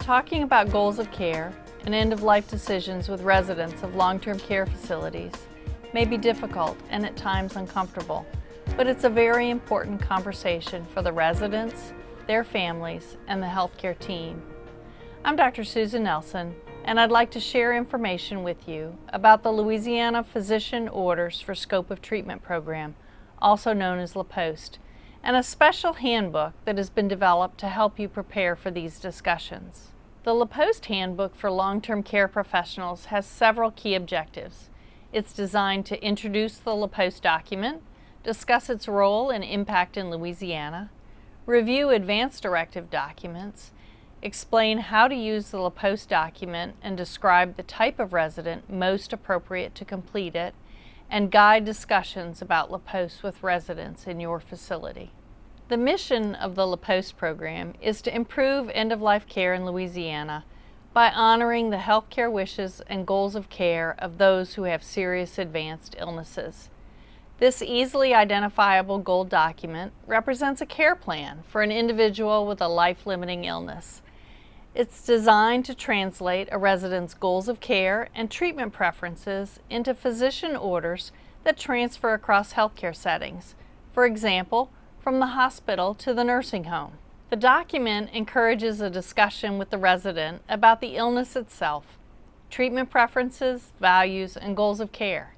Talking about goals of care and end-of-life decisions with residents of long-term care facilities may be difficult and at times uncomfortable, but it's a very important conversation for the residents, their families, and the healthcare team. I'm Dr. Susan Nelson, and I'd like to share information with you about the Louisiana Physician Orders for Scope of Treatment program, also known as LaPOST, and a special handbook that has been developed to help you prepare for these discussions. The LaPOST Handbook for Long-Term Care Professionals has several key objectives. It's designed to introduce the LaPOST document, discuss its role and impact in Louisiana, review advance directive documents, explain how to use the LaPOST document and describe the type of resident most appropriate to complete it, and guide discussions about LaPOST with residents in your facility. The mission of the LaPOST program is to improve end-of-life care in Louisiana by honoring the healthcare wishes and goals of care of those who have serious advanced illnesses. This easily identifiable goal document represents a care plan for an individual with a life-limiting illness. It's designed to translate a resident's goals of care and treatment preferences into physician orders that transfer across healthcare settings. For example, from the hospital to the nursing home. The document encourages a discussion with the resident about the illness itself, treatment preferences, values, and goals of care.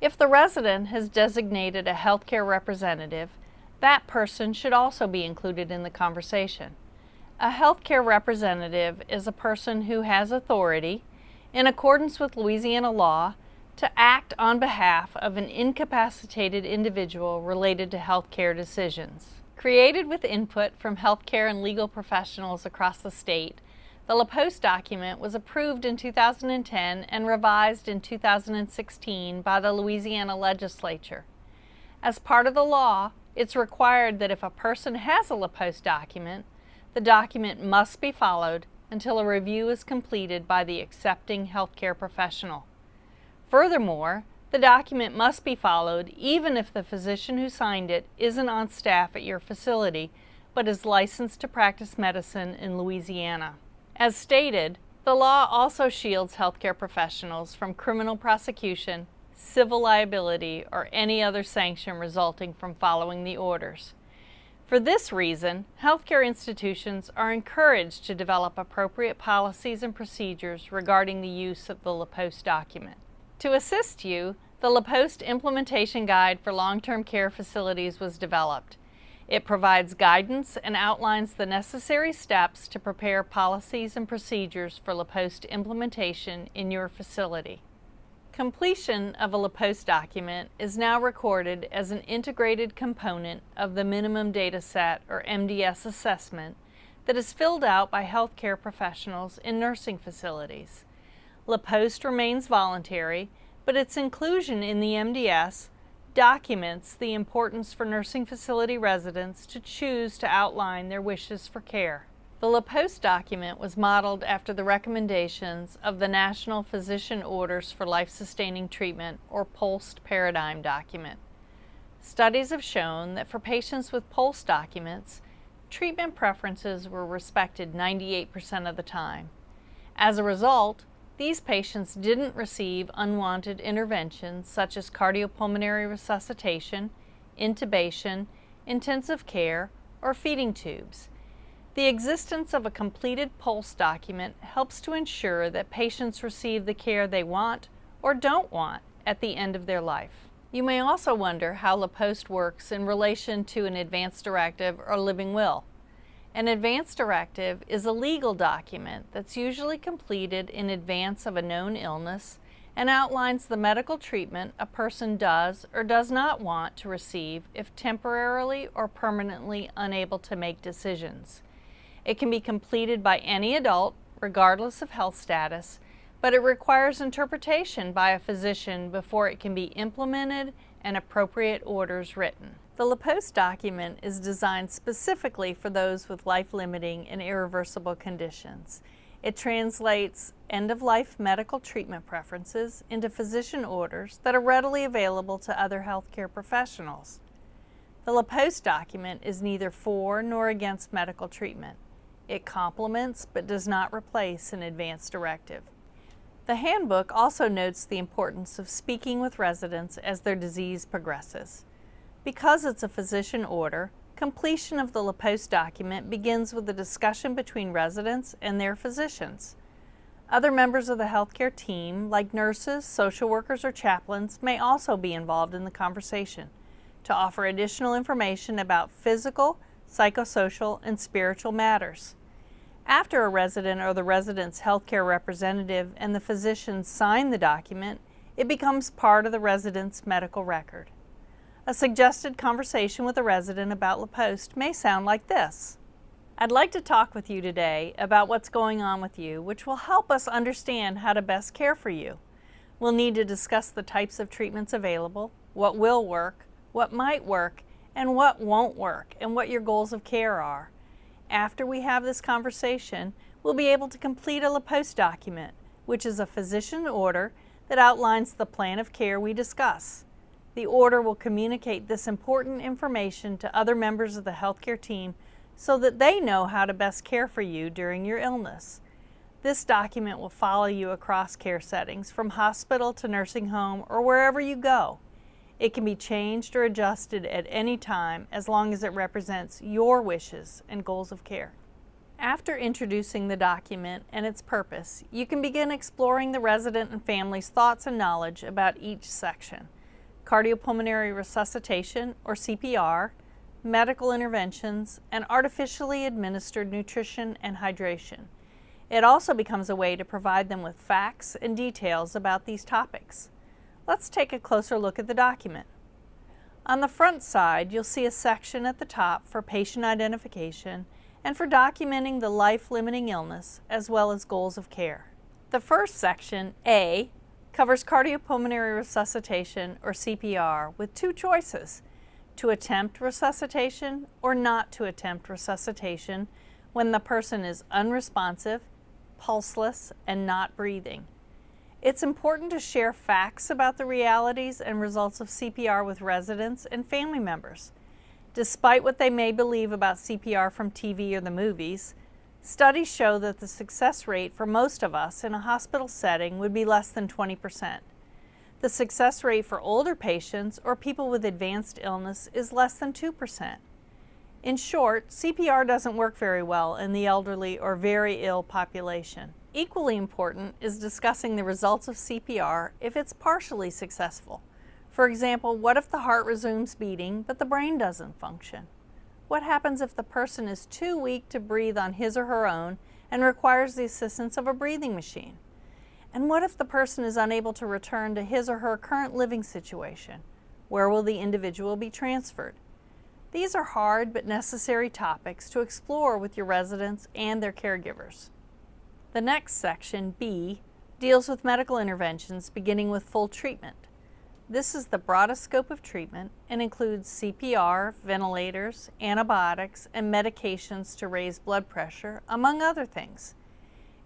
If the resident has designated a healthcare representative, that person should also be included in the conversation. A healthcare representative is a person who has authority, in accordance with Louisiana law, to act on behalf of an incapacitated individual related to healthcare decisions. Created with input from healthcare and legal professionals across the state, the LaPOST document was approved in 2010 and revised in 2016 by the Louisiana legislature. As part of the law, it's required that if a person has a LaPOST document, the document must be followed until a review is completed by the accepting healthcare professional. Furthermore, the document must be followed even if the physician who signed it isn't on staff at your facility, but is licensed to practice medicine in Louisiana. As stated, the law also shields healthcare professionals from criminal prosecution, civil liability, or any other sanction resulting from following the orders. For this reason, healthcare institutions are encouraged to develop appropriate policies and procedures regarding the use of the LaPOST document. To assist you, the LaPOST Implementation Guide for Long-Term Care Facilities was developed. It provides guidance and outlines the necessary steps to prepare policies and procedures for LaPOST implementation in your facility. Completion of a LaPOST document is now recorded as an integrated component of the Minimum Data Set, or MDS assessment, that is filled out by healthcare professionals in nursing facilities. LaPOST remains voluntary, but its inclusion in the MDS documents the importance for nursing facility residents to choose to outline their wishes for care. The LaPOST document was modeled after the recommendations of the National Physician Orders for Life-Sustaining Treatment, or POLST paradigm document. Studies have shown that for patients with POLST documents, treatment preferences were respected 98% of the time. As a result, these patients didn't receive unwanted interventions such as cardiopulmonary resuscitation, intubation, intensive care, or feeding tubes. The existence of a completed POLST document helps to ensure that patients receive the care they want or don't want at the end of their life. You may also wonder how LaPOST works in relation to an advance directive or living will. An advance directive is a legal document that's usually completed in advance of a known illness and outlines the medical treatment a person does or does not want to receive if temporarily or permanently unable to make decisions. It can be completed by any adult, regardless of health status, but it requires interpretation by a physician before it can be implemented and appropriate orders written. The LaPOST document is designed specifically for those with life-limiting and irreversible conditions. It translates end-of-life medical treatment preferences into physician orders that are readily available to other healthcare professionals. The LaPOST document is neither for nor against medical treatment. It complements but does not replace an advance directive. The handbook also notes the importance of speaking with residents as their disease progresses. Because it's a physician order, completion of the LaPOST document begins with a discussion between residents and their physicians. Other members of the healthcare team, like nurses, social workers, or chaplains, may also be involved in the conversation to offer additional information about physical, psychosocial, and spiritual matters. After a resident or the resident's healthcare representative and the physician sign the document, it becomes part of the resident's medical record. A suggested conversation with a resident about LaPOST may sound like this. I'd like to talk with you today about what's going on with you, which will help us understand how to best care for you. We'll need to discuss the types of treatments available, what will work, what might work, and what won't work, and what your goals of care are. After we have this conversation, we'll be able to complete a LaPOST document, which is a physician order that outlines the plan of care we discuss. The order will communicate this important information to other members of the healthcare team so that they know how to best care for you during your illness. This document will follow you across care settings, from hospital to nursing home or wherever you go. It can be changed or adjusted at any time as long as it represents your wishes and goals of care. After introducing the document and its purpose, you can begin exploring the resident and family's thoughts and knowledge about each section: cardiopulmonary resuscitation, or CPR, medical interventions, and artificially administered nutrition and hydration. It also becomes a way to provide them with facts and details about these topics. Let's take a closer look at the document. On the front side, you'll see a section at the top for patient identification and for documenting the life-limiting illness as well as goals of care. The first section, A, covers cardiopulmonary resuscitation, or CPR, with two choices: to attempt resuscitation or not to attempt resuscitation when the person is unresponsive, pulseless, and not breathing. It's important to share facts about the realities and results of CPR with residents and family members. Despite what they may believe about CPR from TV or the movies, studies show that the success rate for most of us in a hospital setting would be less than 20%. The success rate for older patients or people with advanced illness is less than 2%. In short, CPR doesn't work very well in the elderly or very ill population. Equally important is discussing the results of CPR if it's partially successful. For example, what if the heart resumes beating but the brain doesn't function? What happens if the person is too weak to breathe on his or her own and requires the assistance of a breathing machine? And what if the person is unable to return to his or her current living situation? Where will the individual be transferred? These are hard but necessary topics to explore with your residents and their caregivers. The next section, B, deals with medical interventions beginning with full treatment. This is the broadest scope of treatment and includes CPR, ventilators, antibiotics, and medications to raise blood pressure, among other things.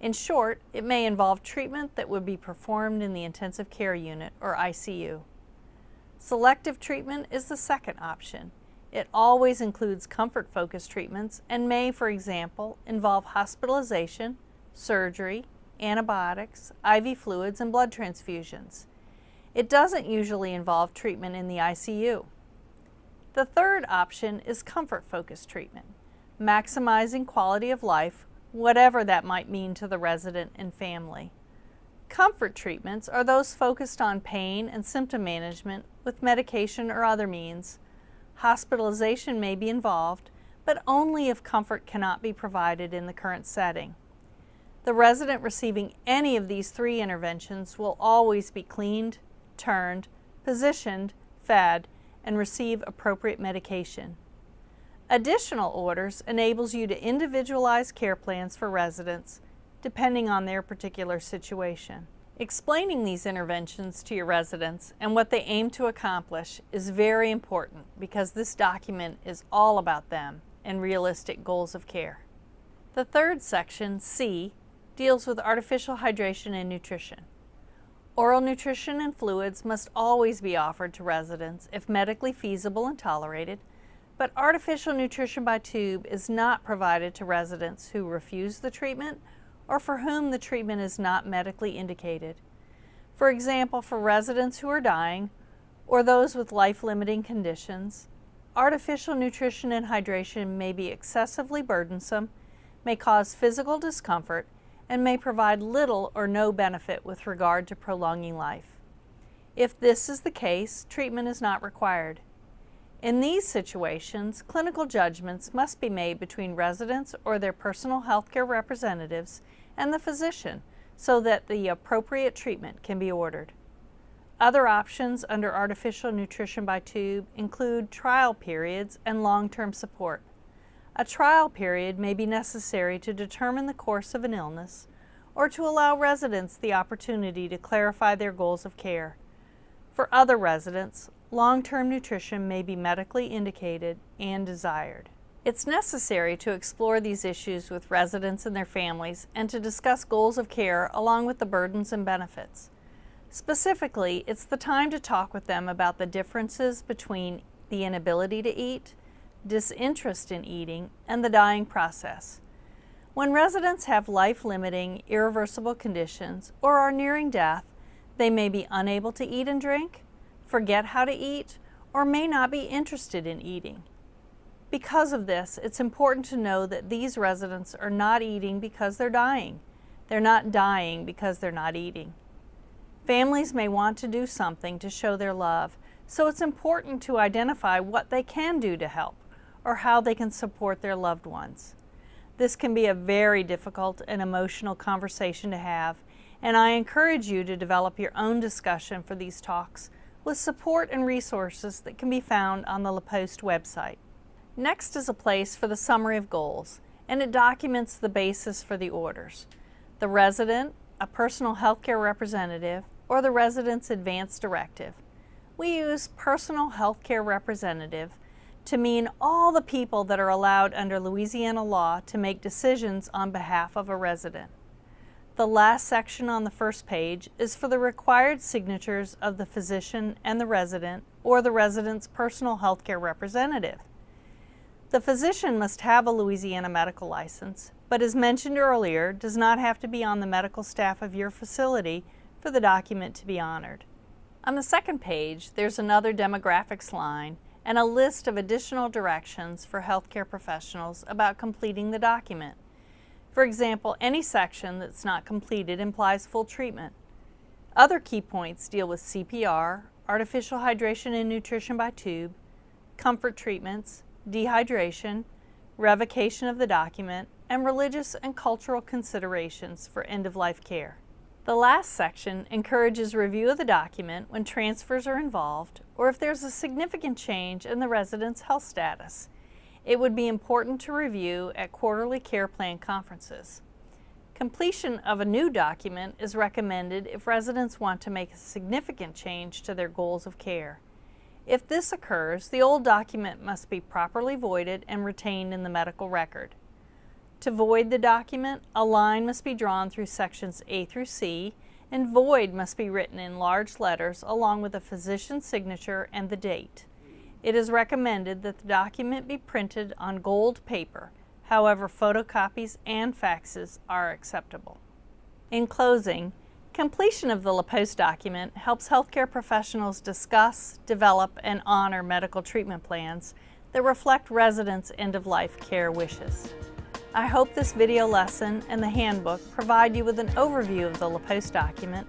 In short, it may involve treatment that would be performed in the intensive care unit, or ICU. Selective treatment is the second option. It always includes comfort-focused treatments and may, for example, involve hospitalization, surgery, antibiotics, IV fluids, and blood transfusions. It doesn't usually involve treatment in the ICU. The third option is comfort-focused treatment, maximizing quality of life, whatever that might mean to the resident and family. Comfort treatments are those focused on pain and symptom management with medication or other means. Hospitalization may be involved, but only if comfort cannot be provided in the current setting. The resident receiving any of these three interventions will always be cleaned, turned, positioned, fed, and receive appropriate medication. Additional orders enables you to individualize care plans for residents depending on their particular situation. Explaining these interventions to your residents and what they aim to accomplish is very important because this document is all about them and realistic goals of care. The third section, C, deals with artificial hydration and nutrition. Oral nutrition and fluids must always be offered to residents if medically feasible and tolerated, But artificial nutrition by tube is not provided to residents who refuse the treatment or for whom the treatment is not medically indicated. For example, for residents who are dying or those with life-limiting conditions, artificial nutrition and hydration may be excessively burdensome, may cause physical discomfort, and may provide little or no benefit with regard to prolonging life. If this is the case, treatment is not required. In these situations, clinical judgments must be made between residents or their personal healthcare representatives and the physician so that the appropriate treatment can be ordered. Other options under artificial nutrition by tube include trial periods and long-term support. A trial period may be necessary to determine the course of an illness or to allow residents the opportunity to clarify their goals of care. For other residents, long-term nutrition may be medically indicated and desired. It's necessary to explore these issues with residents and their families and to discuss goals of care along with the burdens and benefits. Specifically, it's the time to talk with them about the differences between the inability to eat, disinterest in eating, and the dying process. When residents have life-limiting, irreversible conditions or are nearing death, they may be unable to eat and drink, forget how to eat, or may not be interested in eating. Because of this, it's important to know that these residents are not eating because they're dying. They're not dying because they're not eating. Families may want to do something to show their love, so it's important to identify what they can do to help or how they can support their loved ones. This can be a very difficult and emotional conversation to have, and I encourage you to develop your own discussion for these talks with support and resources that can be found on the LaPOST website. Next is a place for the summary of goals, and it documents the basis for the orders. The resident, a personal healthcare representative, or the resident's advance directive. We use personal healthcare representative to mean all the people that are allowed under Louisiana law to make decisions on behalf of a resident. The last section on the first page is for the required signatures of the physician and the resident or the resident's personal healthcare representative. The physician must have a Louisiana medical license, but as mentioned earlier, does not have to be on the medical staff of your facility for the document to be honored. On the second page, there's another demographics line and a list of additional directions for healthcare professionals about completing the document. For example, any section that's not completed implies full treatment. Other key points deal with CPR, artificial hydration and nutrition by tube, comfort treatments, dehydration, revocation of the document, and religious and cultural considerations for end-of-life care. The last section encourages review of the document when transfers are involved or if there's a significant change in the resident's health status. It would be important to review at quarterly care plan conferences. Completion of a new document is recommended if residents want to make a significant change to their goals of care. If this occurs, the old document must be properly voided and retained in the medical record. To void the document, a line must be drawn through sections A through C, and void must be written in large letters along with a physician's signature and the date. It is recommended that the document be printed on gold paper. However, photocopies and faxes are acceptable. In closing, completion of the LaPOST document helps healthcare professionals discuss, develop, and honor medical treatment plans that reflect residents' end-of-life care wishes. I hope this video lesson and the handbook provide you with an overview of the LaPOST document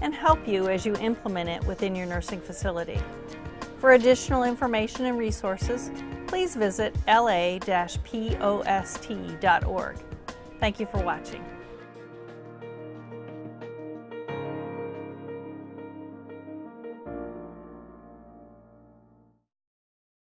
and help you as you implement it within your nursing facility. For additional information and resources, please visit la-post.org. Thank you for watching.